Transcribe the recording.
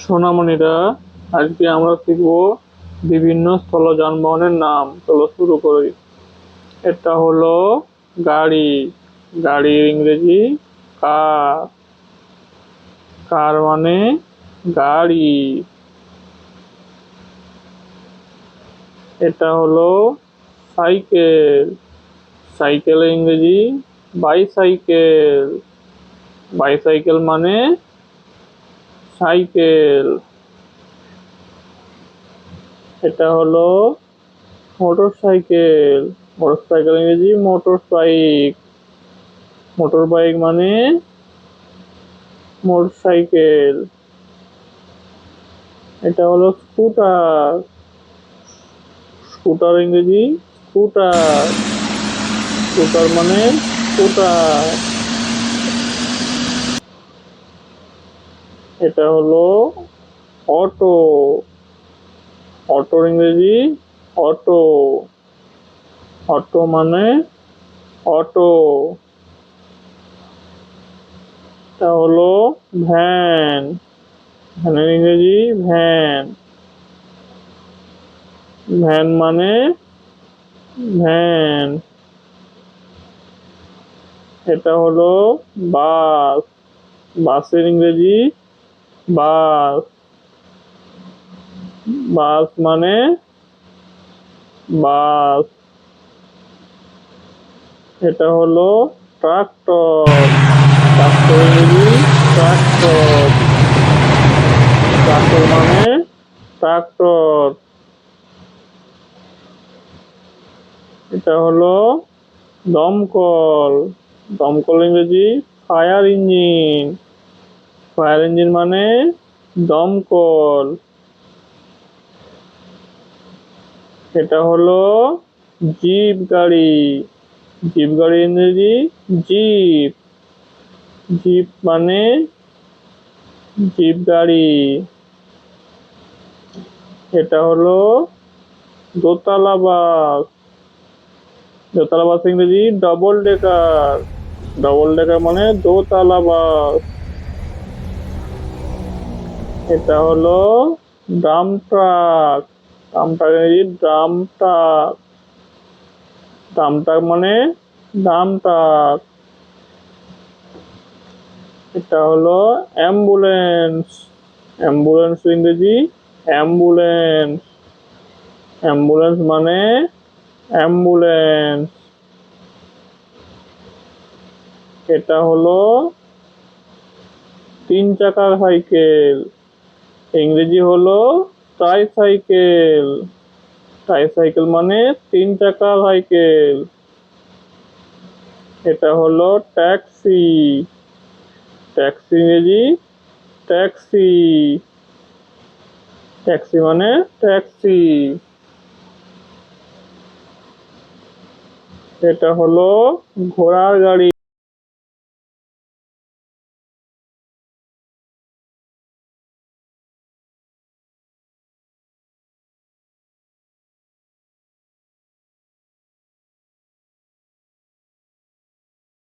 সোনামণিরা, আজকে আমরা শিখব বিভিন্ন স্থল যানবাহনের নাম। চলো শুরু করি। এটা হলো গাড়ি। গাড়ির ইংরেজি কার। কার মানে গাড়ি। এটা হলো সাইকেল। সাইকেলের ইংরেজি বাইসাইকেল। বাইসাইকেল মানে সাইকেল। এটা হলো মোটর সাইকেল। মোটর সাইকেল ইংরেজি মোটর বাইক। মোটর বাইক মানে মোটর সাইকেল। এটা হলো স্কুটার। স্কুটার ইংরেজি স্কুটার। স্কুটার মানে স্কুটার। এটা হলো অটো। অটোর ইংরেজি অটো। অটো মানে অটো। এটা হলো ভ্যান। ভ্যানের ইংরেজি ভ্যান। ভ্যান মানে ভ্যান। এটা হলো বাস। বাসের ইংরেজি বাস। বাস মানে বাস। এটা হলো ট্রাক্টর। ট্রাক্টর ইংরেজি ট্রাক্টর। ট্রাক্টর মানে ট্রাক্টর। এটা হলো দমকল। দমকল ইংরেজি ফায়ার ইঞ্জিন। ফায়ার ইঞ্জিন মানে দমকল। এটা হলো জিপ গাড়ি। জিপ গাড়ি ইংরেজি জিপ। জিপ মানে জিপ গাড়ি। এটা হলো দোতলা বাস। দোতলা বাস ইংরেজি ডবল ডেকার। ডবল ডেকার মানে দোতলা বাস। এটা হলো ড্রাম ট্রাক। ড্রাম ট্রাক ইংরেজি ড্রাম ট্রাক। ড্রাম ট্রাক মানে ড্রাম ট্রাক। এটা হলো অ্যাম্বুলেন্স। অ্যাম্বুলেন্স ইংরেজি অ্যাম্বুলেন্স। অ্যাম্বুলেন্স মানে অ্যাম্বুলেন্স। এটা হলো তিন চাকার সাইকেল। ইংরেজি হলো ট্রাইসাইকেল। ট্রাইসাইকেল মানে তিন চাকার সাইকেল। এটা হলো ট্যাক্সি। ট্যাক্সি ইংরেজি ট্যাক্সি। ট্যাক্সি মানে ট্যাক্সি। এটা হলো ঘোড়ার গাড়ি।